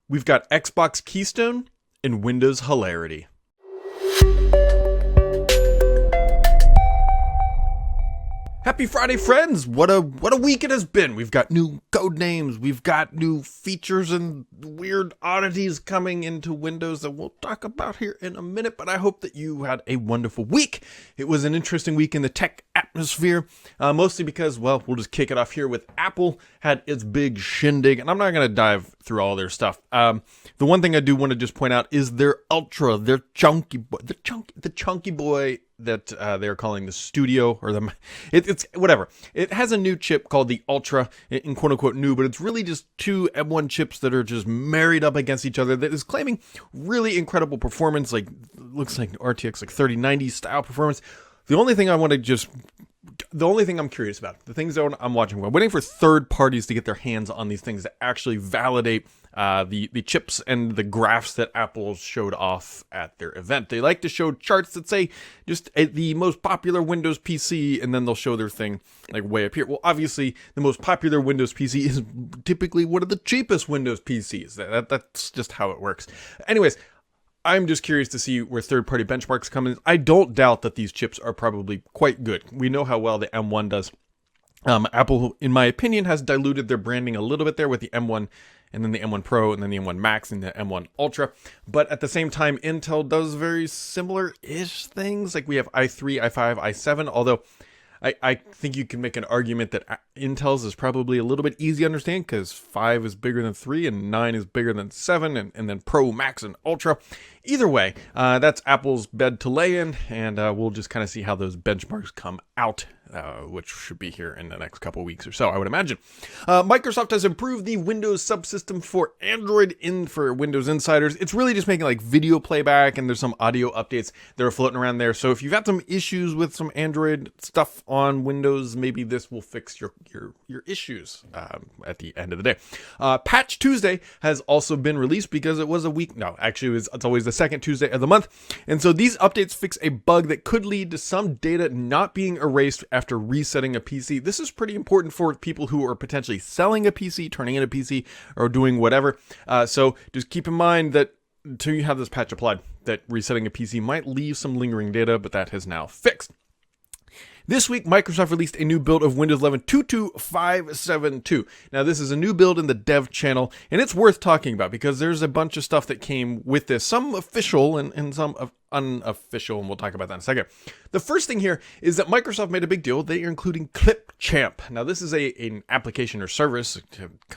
we've got Xbox Keystone and Windows hilarity. Happy Friday, friends! What a week it has been. We've got new code names, we've got new features and weird oddities coming into Windows that we'll talk about here in a minute, but I hope that you had a wonderful week. It was an interesting week in the tech atmosphere, mostly because, well, we'll just kick it off here with Apple had its big shindig, and I'm not going to dive through all their stuff. The one thing I do want to just point out is their Ultra, their chunky boy, the chunky boy that they're calling the Studio, or it's whatever. It has a new chip called the Ultra, in quote unquote new, but it's really just two M1 chips that are just married up against each other that is claiming really incredible performance, like looks like RTX like 3090 style performance. The only thing I'm curious about, the things that I'm watching, we're waiting for third parties to get their hands on these things to actually validate the chips and the graphs that Apple showed off at their event. They like to show charts that say just the most popular Windows PC, and then they'll show their thing like way up here. Well, obviously, the most popular Windows PC is typically one of the cheapest Windows PCs. That's just how it works. Anyways, I'm just curious to see where third-party benchmarks come in. I don't doubt that these chips are probably quite good. We know how well the M1 does. Apple, in my opinion, has diluted their branding a little bit there with the M1 and then the M1 Pro and then the M1 Max and the M1 Ultra. But at the same time, Intel does very similar-ish things. Like we have i3, i5, i7, although I think you can make an argument that Intel's is probably a little bit easy to understand because 5 is bigger than 3 and 9 is bigger than 7 and then Pro, Max, and Ultra. Either way, that's Apple's bed to lay in, and we'll just kind of see how those benchmarks come out, which should be here in the next couple weeks or so, I would imagine. Microsoft has improved the Windows subsystem for Android for Windows insiders. It's really just making like video playback, and there's some audio updates that are floating around there. So if you've had some issues with some Android stuff on Windows, maybe this will fix your issues at the end of the day. Patch Tuesday has also been released because it was a week. No, actually, it's always the second Tuesday of the month. And so these updates fix a bug that could lead to some data not being erased after resetting a PC. This is pretty important for people who are potentially selling a PC, turning in a PC, or doing whatever. So just keep in mind that until you have this patch applied, that resetting a PC might leave some lingering data, but that has now fixed. This week, Microsoft released a new build of Windows 11 22572. Now, this is a new build in the dev channel, and it's worth talking about because there's a bunch of stuff that came with this, some official and some unofficial, and we'll talk about that in a second. The first thing here is that Microsoft made a big deal. They are including Clipchamp. Now, this is an application or service,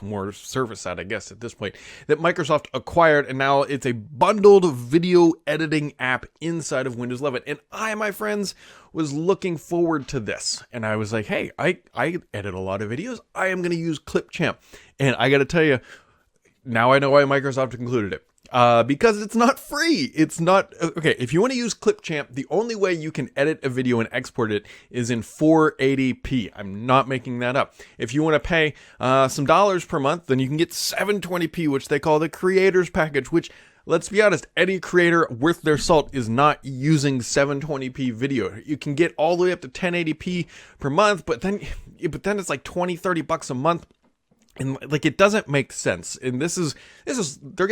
more service side, I guess, at this point, that Microsoft acquired, and now it's a bundled video editing app inside of Windows 11. And I, my friends, was looking forward to this. And I was like, hey, I edit a lot of videos. I am going to use Clipchamp. And I got to tell you, now I know why Microsoft included it. Because it's not free. It's not, okay, if you want to use Clipchamp, the only way you can edit a video and export it is in 480p. I'm not making that up. If you want to pay some dollars per month, then you can get 720p, which they call the creators package, which, let's be honest, any creator worth their salt is not using 720p video. You can get all the way up to 1080p per month, but then it's like $20-30 a month. And like, it doesn't make sense. And this is they're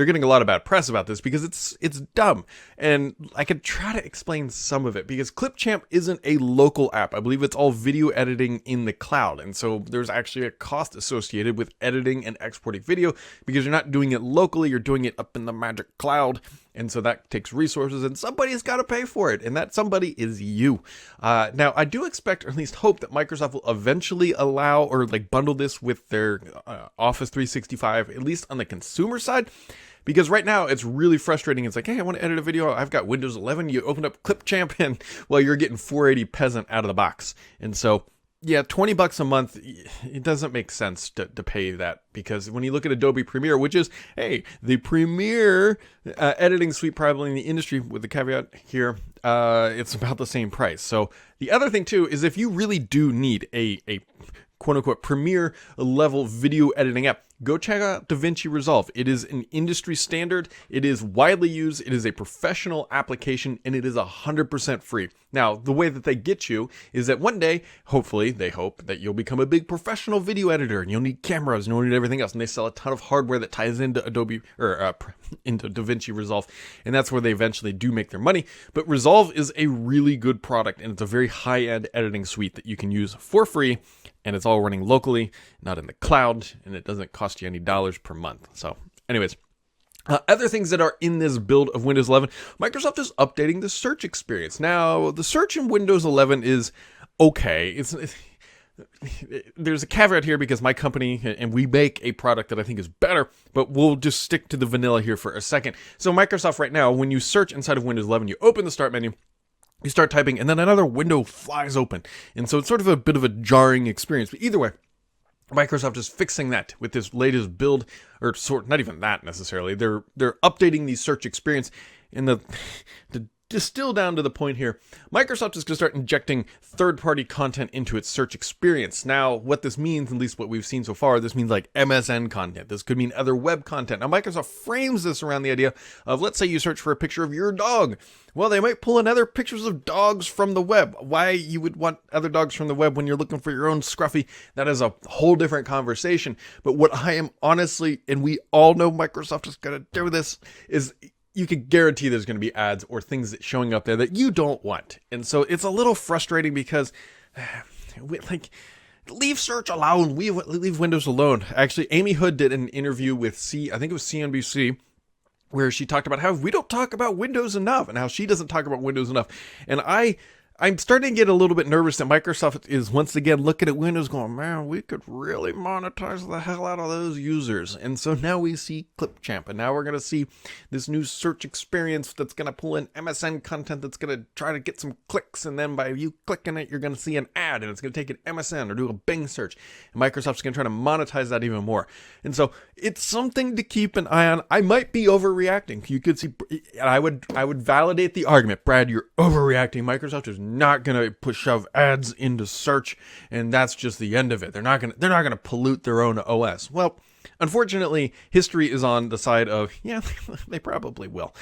getting a lot of bad press about this because it's dumb. And I could try to explain some of it because Clipchamp isn't a local app. I believe it's all video editing in the cloud. And so there's actually a cost associated with editing and exporting video because you're not doing it locally, you're doing it up in the magic cloud. And so that takes resources, and somebody's got to pay for it, and that somebody is you. Now, I do expect, or at least hope, that Microsoft will eventually allow or like bundle this with their Office 365, at least on the consumer side, because right now it's really frustrating. It's like, hey, I want to edit a video. I've got Windows 11. You open up Clipchamp, and well, you're getting 480 peasant out of the box, and so. Yeah, $20 a month, it doesn't make sense to pay that because when you look at Adobe Premiere, which is, hey, the premier editing suite probably in the industry with the caveat here, it's about the same price. So the other thing too is if you really do need a quote unquote premier level video editing app, go check out DaVinci Resolve. It is an industry standard. It is widely used. It is a professional application, and it is 100% free. Now, the way that they get you is that one day, hopefully, they hope that you'll become a big professional video editor, and you'll need cameras, and you'll need everything else. And they sell a ton of hardware that ties into Adobe or into DaVinci Resolve, and that's where they eventually do make their money. But Resolve is a really good product, and it's a very high-end editing suite that you can use for free, and it's all running locally, not in the cloud, and it doesn't cost you any dollars per month. So, anyways. Other things that are in this build of Windows 11, Microsoft is updating the search experience. Now, the search in Windows 11 is okay. There's a caveat here because my company, and we make a product that I think is better, but we'll just stick to the vanilla here for a second. So Microsoft right now, when you search inside of Windows 11, you open the start menu, you start typing, and then another window flies open. And so it's sort of a bit of a jarring experience. But either way, Microsoft is fixing that with this latest build, or not even that necessarily. They're updating the search experience, and the distill down to the point here, Microsoft is going to start injecting third-party content into its search experience. Now, what this means, at least what we've seen so far, this means like MSN content. This could mean other web content. Now, Microsoft frames this around the idea of, let's say you search for a picture of your dog. Well, they might pull in other pictures of dogs from the web. Why you would want other dogs from the web when you're looking for your own scruffy, that is a whole different conversation. But what I am honestly, and we all know Microsoft is going to do this, is you can guarantee there's going to be ads or things that showing up there that you don't want. And so it's a little frustrating because leave search alone. Leave Windows alone. Actually, Amy Hood did an interview with I think it was CNBC, where she talked about how we don't talk about Windows enough and how she doesn't talk about Windows enough. And I'm starting to get a little bit nervous that Microsoft is once again looking at Windows going, man, we could really monetize the hell out of those users. And so now we see Clipchamp, and now we're going to see this new search experience that's going to pull in MSN content that's going to try to get some clicks. And then by you clicking it, you're going to see an ad, and it's going to take an MSN or do a Bing search. And Microsoft's going to try to monetize that even more. And so it's something to keep an eye on. I might be overreacting. You could see, and I would validate the argument. Brad, you're overreacting. Microsoft is not going to shove ads into search, and that's just the end of it. They're not going to pollute their own OS. Well, unfortunately, history is on the side of, yeah, they probably will,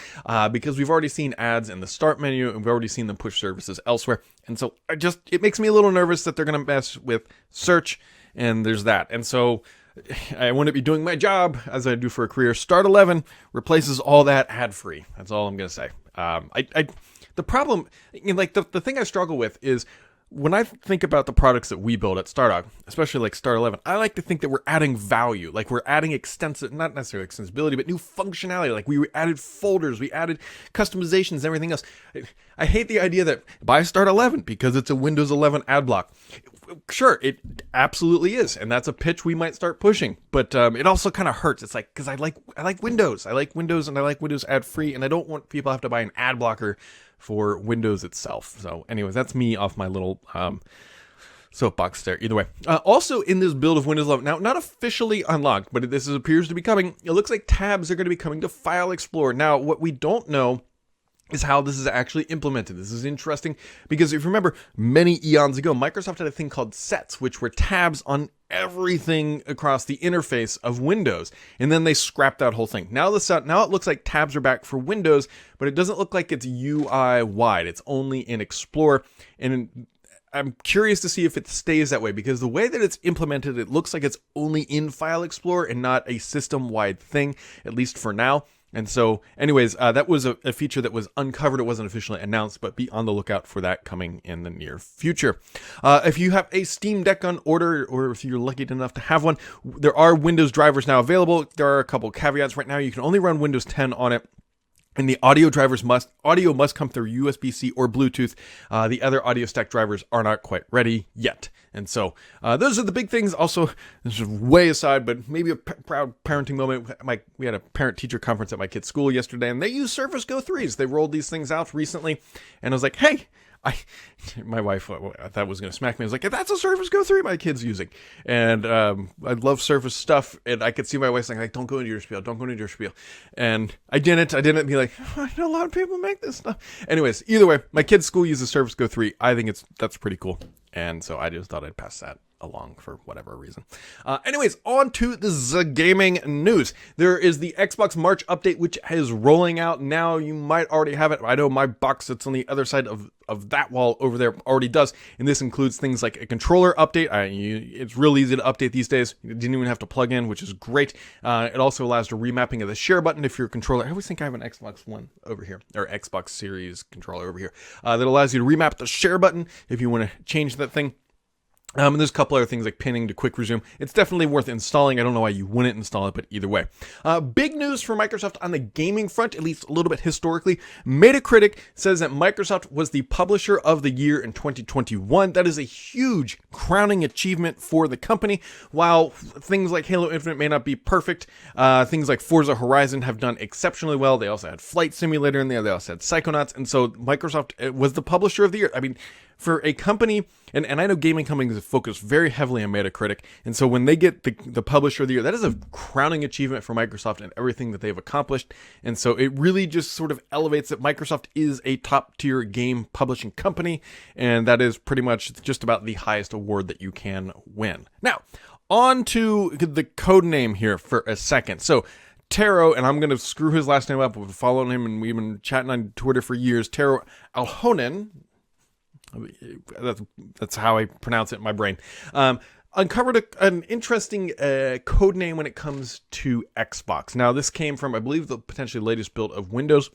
because we've already seen ads in the start menu, and we've already seen them push services elsewhere. And so it makes me a little nervous that they're going to mess with search, and there's that. And so I wouldn't be doing my job as I do for a career. Start 11 replaces all that ad-free. That's all I'm going to say. The problem, like the thing I struggle with is when I think about the products that we build at Stardog, especially like Start 11, I like to think that we're adding value, like we're adding not necessarily extensibility, but new functionality. Like we added folders, we added customizations, and everything else. I hate the idea that buy Start 11 because it's a Windows 11 ad block. Sure, it absolutely is, and that's a pitch we might start pushing. But it also kind of hurts. It's like, because I like Windows, and I like Windows ad free, and I don't want people to have to buy an ad blocker for Windows itself. So, anyways, that's me off my little soapbox there. Either way, also in this build of Windows 11, now not officially unlocked, but this appears to be coming. It looks like tabs are going to be coming to File Explorer. Now, what we don't know is how this is actually implemented. This is interesting because if you remember, many eons ago, Microsoft had a thing called sets, which were tabs on everything across the interface of Windows, and then they scrapped that whole thing. Now it looks like tabs are back for Windows, but it doesn't look like it's UI wide. It's only in Explorer, and I'm curious to see if it stays that way, because the way that it's implemented, it looks like it's only in File Explorer and not a system-wide thing, at least for now. And so, anyways, that was a feature that was uncovered. It wasn't officially announced, but be on the lookout for that coming in the near future. If you have a Steam Deck on order, or if you're lucky enough to have one, there are Windows drivers now available. There are a couple caveats right now. You can only run Windows 10 on it. And the audio must come through USB-C or Bluetooth. The other audio stack drivers are not quite ready yet. And so those are the big things. Also, this is way aside, but maybe a proud parenting moment. We had a parent-teacher conference at my kid's school yesterday, and they used Surface Go 3s. They rolled these things out recently, and I was like, hey, my wife, I thought was going to smack me. I was like, that's a Surface Go 3 my kid's using. And I love Surface stuff. And I could see my wife saying, like, don't go into your spiel. Don't go into your spiel. And I didn't be like, I know a lot of people make this stuff. Anyways, either way, my kid's school uses Surface Go 3. I think that's pretty cool. And so I just thought I'd pass that along for whatever reason. Anyways, on to the gaming news. There is the Xbox March update, which is rolling out now. You might already have it. I know my box that's on the other side of that wall over there already does, and this includes things like a controller update. It's real easy to update these days. You didn't even have to plug in, which is great. It also allows the remapping of the share button if your controller. I always think I have an Xbox One over here, or Xbox Series controller over here, that allows you to remap the share button if you want to change that thing. And there's a couple other things like pinning to quick resume. It's definitely worth installing. I don't know why you wouldn't install it, but either way. Big news for Microsoft on the gaming front, at least a little bit historically. Metacritic says that Microsoft was the publisher of the year in 2021. That is a huge crowning achievement for the company. While things like Halo Infinite may not be perfect, things like Forza Horizon have done exceptionally well. They also had Flight Simulator in there. They also had Psychonauts. And so Microsoft was the publisher of the year. I mean, for a company, and I know gaming companies focus very heavily on Metacritic, and so when they get the publisher of the year, that is a crowning achievement for Microsoft and everything that they've accomplished, and so it really just sort of elevates that Microsoft is a top-tier game publishing company, and that is pretty much just about the highest award that you can win. Now, on to the codename here for a second. So, Taro, and I'm going to screw his last name up, we've been following him, and we've been chatting on Twitter for years, Taro Alhonen, that's how I pronounce it in my brain, uncovered an interesting code name when it comes to Xbox. Now, this came from, I believe, the potentially latest build of Windows.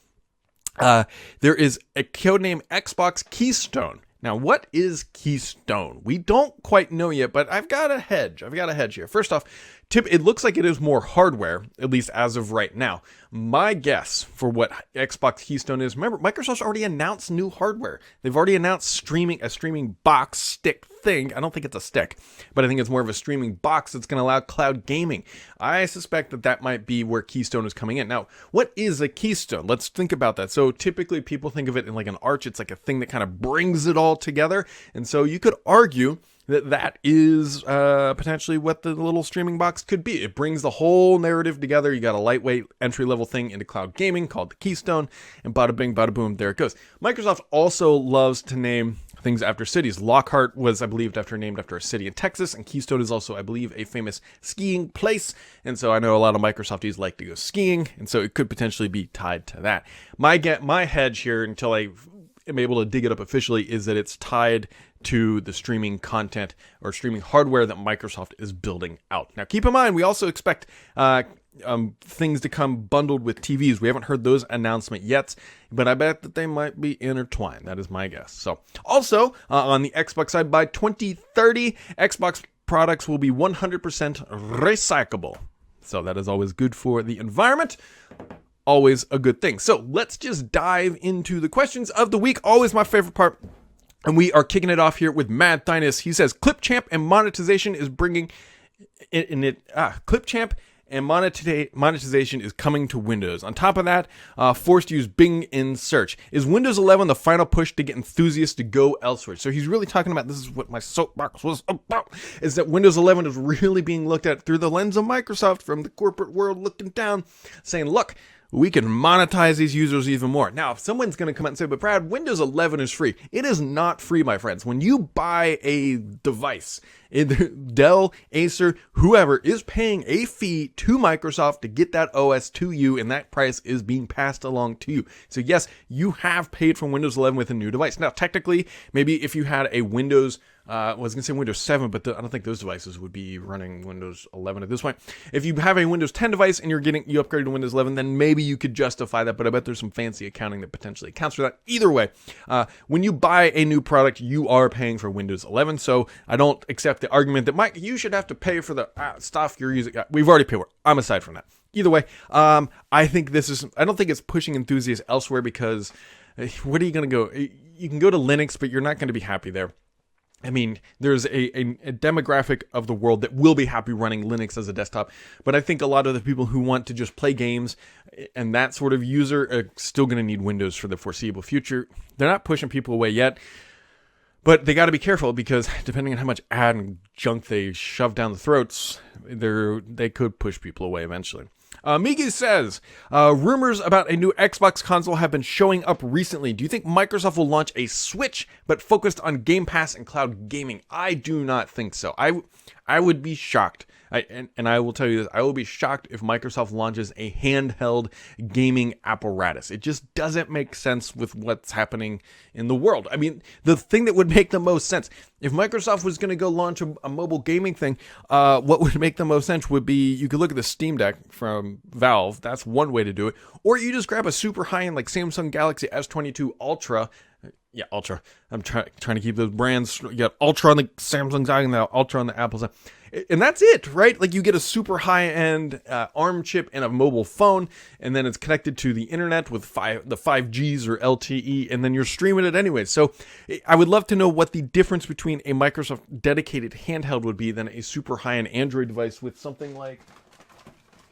There is a code name Xbox Keystone. Now, what is Keystone? We don't quite know yet, but I've got a hedge here. First off, it looks like it is more hardware, at least as of right now. My guess for what Xbox Keystone is, remember, Microsoft's already announced new hardware. They've already announced a streaming box stick thing. I don't think it's a stick, but I think it's more of a streaming box that's going to allow cloud gaming. I suspect that might be where Keystone is coming in. Now, what is a keystone? Let's think about that. So typically people think of it in like an arch. It's like a thing that kind of brings it all together. And so you could argue that is potentially what the little streaming box could be. It brings the whole narrative together. You got a lightweight entry-level thing into cloud gaming called the Keystone, and bada bing, bada boom, there it goes. Microsoft also loves to name things after cities. Lockhart was, I believe, named after a city in Texas, and Keystone is also, I believe, a famous skiing place, and so I know a lot of Microsofties like to go skiing, and so it could potentially be tied to that. My hedge here, until I am able to dig it up officially, is that it's tied to the streaming content or streaming hardware that Microsoft is building out. Now, keep in mind, we also expect things to come bundled with TVs. We haven't heard those announcements yet, but I bet that they might be intertwined. That is my guess. So, also, on the Xbox side, by 2030, Xbox products will be 100% recyclable. So that is always good for the environment. Always a good thing. So let's just dive into the questions of the week. Always my favorite part. And we are kicking it off here with Mad Thinus. He says, Clipchamp and monetization is bringing Clipchamp and monetization is coming to Windows. On top of that, forced use Bing in search. Is Windows 11 the final push to get enthusiasts to go elsewhere? So he's really talking about, this is what my soapbox was about, is that Windows 11 is really being looked at through the lens of Microsoft from the corporate world looking down, saying, look, we can monetize these users even more. Now, if someone's going to come out and say, but Brad, Windows 11 is free. It is not free, my friends. When you buy a device, either Dell, Acer, whoever is paying a fee to Microsoft to get that OS to you, and that price is being passed along to you. So yes, you have paid for Windows 11 with a new device. Now, technically, maybe if you had a Windows I was going to say Windows 7, but I don't think those devices would be running Windows 11 at this point. If you have a Windows 10 device and you upgraded to Windows 11, then maybe you could justify that, but I bet there's some fancy accounting that potentially accounts for that. Either way, when you buy a new product, you are paying for Windows 11, so I don't accept the argument that, Mike, you should have to pay for the stuff you're using. We've already paid for it. I'm aside from that. Either way, I don't think it's pushing enthusiasts elsewhere, because where are you going to go? You can go to Linux, but you're not going to be happy there. I mean, there's a demographic of the world that will be happy running Linux as a desktop, but I think a lot of the people who want to just play games and that sort of user are still going to need Windows for the foreseeable future. They're not pushing people away yet, but they got to be careful, because depending on how much ad and junk they shove down the throats, they could push people away eventually. Migi says, rumors about a new Xbox console have been showing up recently. Do you think Microsoft will launch a Switch, but focused on Game Pass and cloud gaming? I do not think so. I would be shocked. And I will tell you this, I will be shocked if Microsoft launches a handheld gaming apparatus. It just doesn't make sense with what's happening in the world. I mean, the thing that would make the most sense, if Microsoft was going to go launch a mobile gaming thing, what would make the most sense would be, you could look at the Steam Deck from Valve. That's one way to do it. Or you just grab a super high-end like Samsung Galaxy S22 Ultra. Yeah, Ultra. I'm trying to keep those brands. You got Ultra on the Samsung side and the Ultra on the Apple side. And that's it, right? Like you get a super high-end ARM chip in a mobile phone, and then it's connected to the internet with the 5Gs or LTE, and then you're streaming it anyway. So I would love to know what the difference between a Microsoft dedicated handheld would be than a super high-end Android device with something like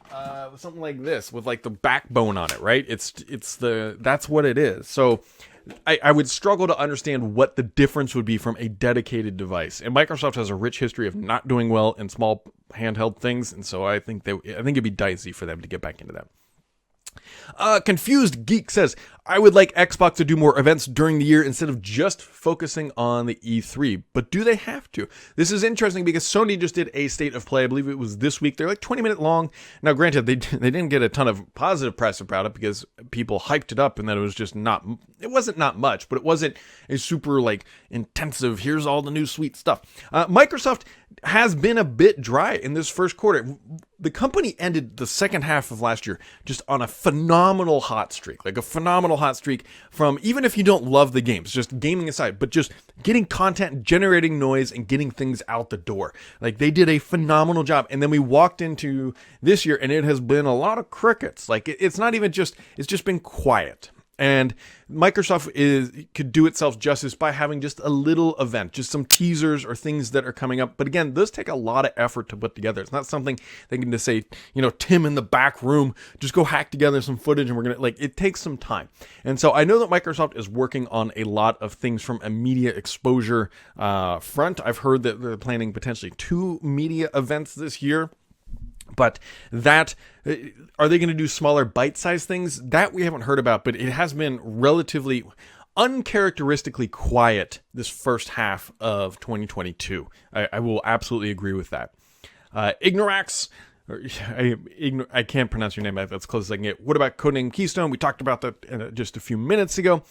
this, with like the backbone on it, right? That's what it is. So I would struggle to understand what the difference would be from a dedicated device. And Microsoft has a rich history of not doing well in small handheld things, and so I think it'd be dicey for them to get back into that. Confused Geek says, I would like Xbox to do more events during the year instead of just focusing on the E3. But do they have to? This is interesting because Sony just did a state of play. I believe it was this week. They're like 20-minute long. Now, granted, they didn't get a ton of positive press about it because people hyped it up and that it was just it wasn't not much, but it wasn't a super like intensive, here's all the new sweet stuff. Microsoft has been a bit dry in this first quarter. The company ended the second half of last year just on a phenomenal hot streak, from, even if you don't love the games, just gaming aside, but just getting content, generating noise, and getting things out the door. Like, they did a phenomenal job. And then we walked into this year and it has been a lot of crickets. Like, it's not even just, it's just been quiet. And Microsoft could do itself justice by having just a little event, just some teasers or things that are coming up. But again, those take a lot of effort to put together. It's not something they can just say, Tim in the back room, just go hack together some footage and we're going to, it takes some time. And so I know that Microsoft is working on a lot of things from a media exposure front. I've heard that they're planning potentially 2 media events this year. But are they going to do smaller bite-sized things? That we haven't heard about, but it has been relatively uncharacteristically quiet this first half of 2022. I will absolutely agree with that. Ignorax, I can't pronounce your name, that's close as I can get. What about codename Keystone? We talked about that just a few minutes ago.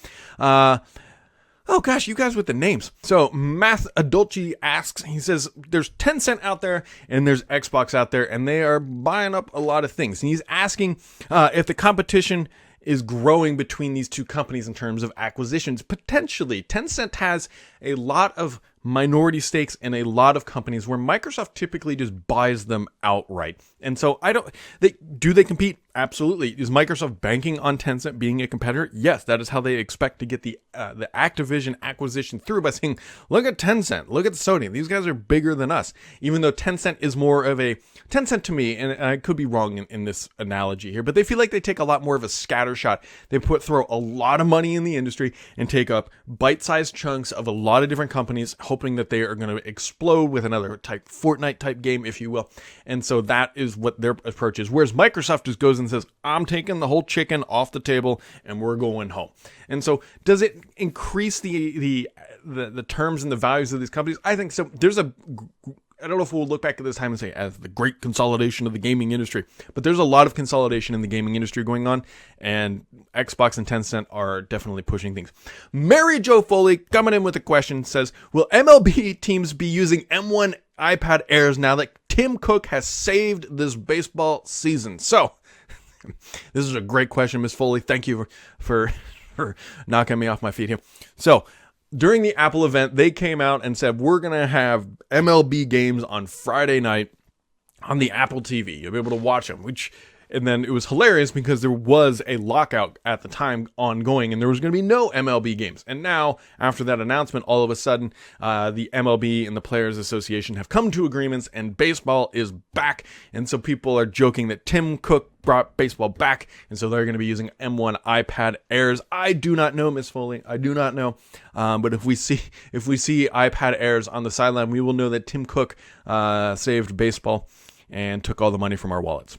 Oh gosh, you guys with the names. So Math Adolci asks, he says, there's Tencent out there and there's Xbox out there and they are buying up a lot of things. And he's asking if the competition is growing between these two companies in terms of acquisitions. Potentially. Tencent has a lot of minority stakes in a lot of companies where Microsoft typically just buys them outright. And so do they compete? Absolutely. Is Microsoft banking on Tencent being a competitor? Yes, that is how they expect to get the Activision acquisition through, by saying, look at Tencent, look at Sony. These guys are bigger than us. Even though Tencent is more of Tencent to me, and I could be wrong in this analogy here, but they feel like they take a lot more of a scatter shot. They throw a lot of money in the industry and take up bite-sized chunks of a lot of different companies, hoping that they are going to explode with another type Fortnite type game, if you will. And so that is what their approach is. Whereas Microsoft just goes and says, I'm taking the whole chicken off the table and we're going home. And so does it increase the terms and the values of these companies? I think so. I don't know if we'll look back at this time and say as the great consolidation of the gaming industry, but there's a lot of consolidation in the gaming industry going on, and Xbox and Tencent are definitely pushing things. Mary Jo Foley coming in with a question says, will MLB teams be using M1 iPad Airs now that Tim Cook has saved this baseball season? So this is a great question, Miss Foley. Thank you for knocking me off my feet here. So during the Apple event, they came out and said, we're going to have MLB games on Friday night on the Apple TV. You'll be able to watch them, and then it was hilarious because there was a lockout at the time ongoing and there was going to be no MLB games. And now, after that announcement, all of a sudden, the MLB and the Players Association have come to agreements and baseball is back. And so people are joking that Tim Cook brought baseball back, and so they're going to be using M1 iPad Airs. I do not know, Miss Foley. I do not know. But if we see iPad Airs on the sideline, we will know that Tim Cook saved baseball and took all the money from our wallets.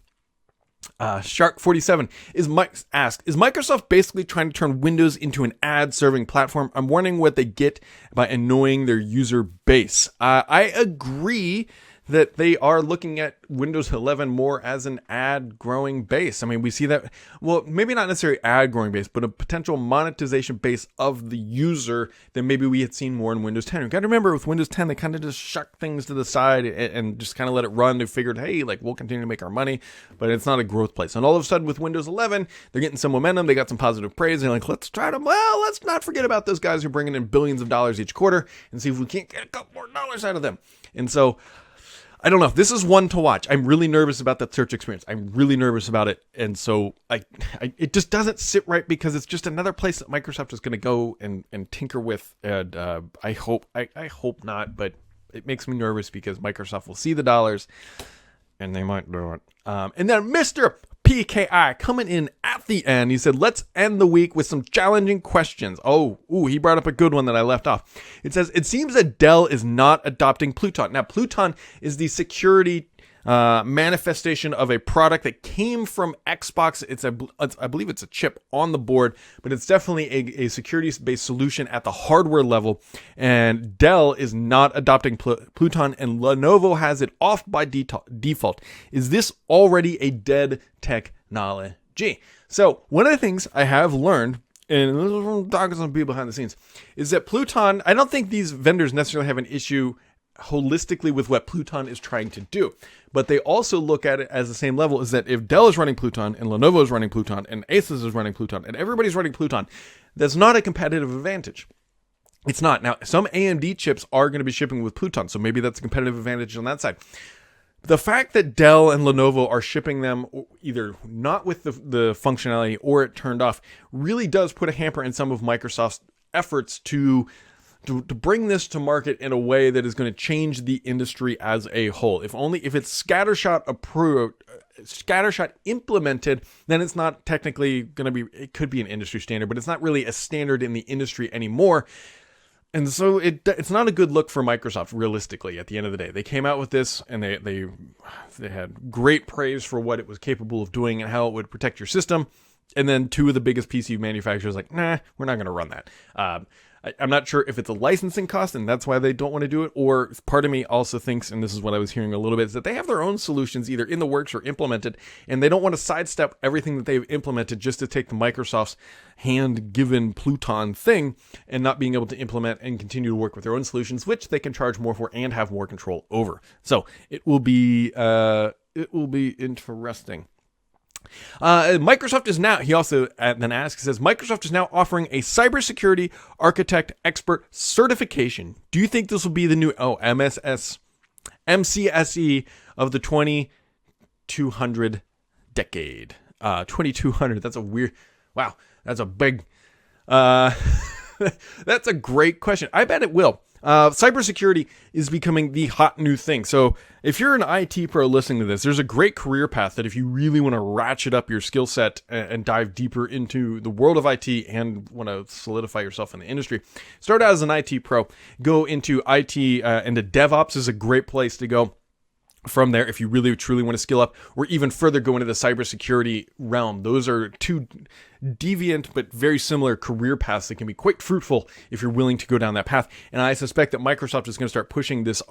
Shark47 is Microsoft basically trying to turn Windows into an ad-serving platform? I'm wondering what they get by annoying their user base. I agree that they are looking at Windows 11 more as an ad-growing base. I mean, we see that, well, maybe not necessarily ad-growing base, but a potential monetization base of the user that maybe we had seen more in Windows 10. You got to remember, with Windows 10, they kind of just shucked things to the side and just kind of let it run. They figured, hey, like, we'll continue to make our money, but it's not a growth place. And all of a sudden, with Windows 11, they're getting some momentum. They got some positive praise. And they're like, let's not forget about those guys who are bringing in billions of dollars each quarter and see if we can't get a couple more dollars out of them. And so, I don't know. This is one to watch. I'm really nervous about that search experience. I'm really nervous about it. And so it just doesn't sit right, because it's just another place that Microsoft is going to go and tinker with. And I hope not, but it makes me nervous because Microsoft will see the dollars and they might do it. And then Mr. PKI coming in at the end. He said, let's end the week with some challenging questions. He brought up a good one that I left off. It says, it seems that Dell is not adopting Pluton. Now, Pluton is the security manifestation of a product that came from Xbox. I believe it's a chip on the board, but it's definitely a security-based solution at the hardware level. And Dell is not adopting Pluton, and Lenovo has it off by default. Is this already a dead technology? So one of the things I have learned, and this is from talking to some people behind the scenes, is that Pluton, I don't think these vendors necessarily have an issue holistically with what Pluton is trying to do, but they also look at it as the same level, is that if Dell is running Pluton and Lenovo is running Pluton and Asus is running Pluton and everybody's running Pluton, that's not a competitive advantage. It's not. Now, some AMD chips are going to be shipping with Pluton, so maybe that's a competitive advantage on that side. The fact that Dell and Lenovo are shipping them either not with the functionality or it turned off really does put a hamper in some of Microsoft's efforts to bring this to market in a way that is going to change the industry as a whole. If it's scattershot approved, scattershot implemented, then it's not technically going to be, it could be an industry standard, but it's not really a standard in the industry anymore. And so it's not a good look for Microsoft, realistically, at the end of the day. They came out with this, and they had great praise for what it was capable of doing and how it would protect your system. And then two of the biggest PC manufacturers like, nah, we're not going to run that. I'm not sure if it's a licensing cost and that's why they don't want to do it, or part of me also thinks, and this is what I was hearing a little bit, is that they have their own solutions either in the works or implemented, and they don't want to sidestep everything that they've implemented just to take the Microsoft's hand-given Pluton thing and not being able to implement and continue to work with their own solutions, which they can charge more for and have more control over. So it will be interesting. Microsoft is now, he also then asks, he says, Microsoft is now offering a cybersecurity architect expert certification. Do you think this will be the new MCSE of the 2200 decade? 2200, that's a weird, wow, that's a big, that's a great question. I bet it will. Cybersecurity is becoming the hot new thing. So if you're an IT pro listening to this, there's a great career path that if you really want to ratchet up your skill set and dive deeper into the world of IT and want to solidify yourself in the industry, start out as an IT pro, go into IT, into DevOps is a great place to go. From there, if you really truly want to skill up, or even further go into the cybersecurity realm, those are two deviant but very similar career paths that can be quite fruitful if you're willing to go down that path. And I suspect that Microsoft is going to start pushing this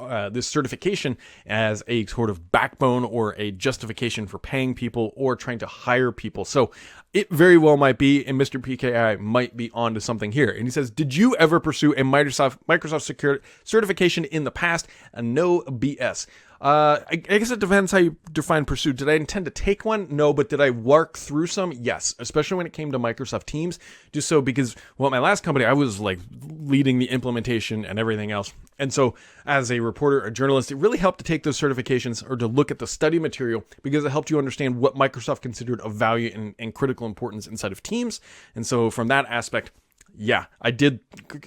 certification as a sort of backbone or a justification for paying people or trying to hire people. So it very well might be, and Mr. PKI might be onto something here. And he says, did you ever pursue a Microsoft security certification in the past? No BS. I guess it depends how you define pursue. Did I intend to take one? No, but did I work through some? Yes, especially when it came to Microsoft Teams. Just so because, well, at my last company, I was like leading the implementation and everything else. And so as a reporter, a journalist, it really helped to take those certifications or to look at the study material because it helped you understand what Microsoft considered of value and critical importance inside of Teams. And so from that aspect, yeah, I did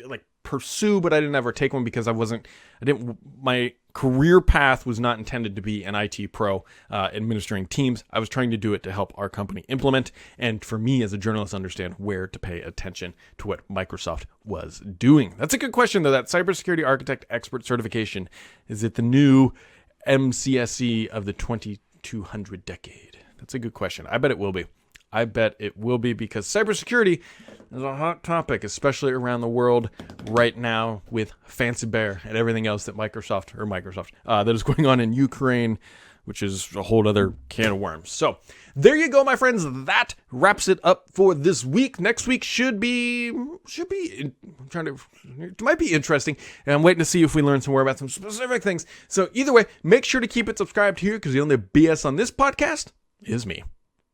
like pursue, but I didn't ever take one because my career path was not intended to be an IT pro administering Teams. I was trying to do it to help our company implement, and for me as a journalist, understand where to pay attention to what Microsoft was doing. That's a good question, though. That cybersecurity architect expert certification, is it the new MCSE of the 2200 decade? That's a good question. I bet it will be. I bet it will be, because cybersecurity is a hot topic, especially around the world right now with Fancy Bear and everything else that that is going on in Ukraine, which is a whole other can of worms. So there you go, my friends. That wraps it up for this week. Next week it might be interesting. And I'm waiting to see if we learn some more about some specific things. So either way, make sure to keep it subscribed here, because the only BS on this podcast is me.